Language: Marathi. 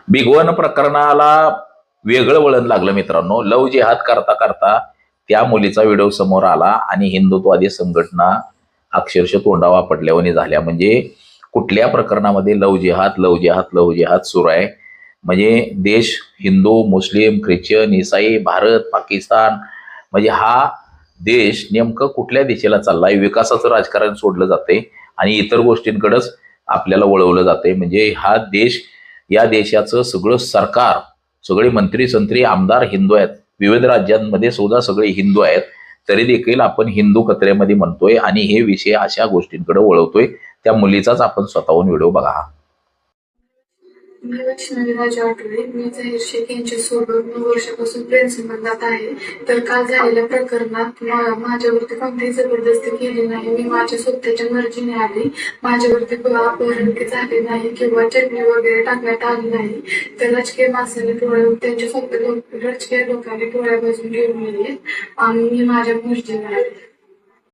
बिग वन प्रकरणाला वेगळं वळण लागलं मित्रांनो. लव जिहाद करता करता त्या मुलीचा व्हिडिओ समोर आला आणि हिंदुत्ववादी संघटना अक्षरशः तोंडावा पडल्यावानी झाल्या. म्हणजे कुठल्या प्रकरणामध्ये लव जिहाद लव जिहाद लव जिहाद सुरू आहे. म्हणजे देश हिंदू मुस्लिम ख्रिश्चन ईसाई भारत पाकिस्तान म्हणजे हा देश नेमकं कुठल्या दिशेला चाललाय. विकासाचं राजकारण सोडलं जाते आणि इतर गोष्टींकडेच आपल्याला वळवलं जाते. म्हणजे हा देश या देशाचं सगळं सरकार सगळे मंत्री संत्री आमदार हिंदू आहेत. विविध राज्यांमध्ये सुद्धा सगळे हिंदू आहेत. तरी देखील आपण हिंदू कचऱ्यामध्ये म्हणतोय आणि हे विषय अशा गोष्टींकडे वळवतोय. त्या मुलीचाच आपण स्वतःहून व्हिडिओ बघा. मी वैष्णवी राजा आठवले. मी जाहीर शेख यांच्यासोबत 9 वर्षापासून प्रेम संबंधात आहे. तर काल झालेल्या प्रकरणात माझ्यावरती कोणतीही जबरदस्ती केली नाही. मी माझ्या स्वतःच्या मर्जीने आली. माझ्यावरती अपहरण झाले नाही किंवा चटणी वगैरे टाकण्यात आली नाही. तर राजकीय माणसाने डोळे त्यांच्या फक्त राजकीय लोकांनी डोळ्या बाजून घेऊन गेले आणि मी माझ्या मर्जीने आले.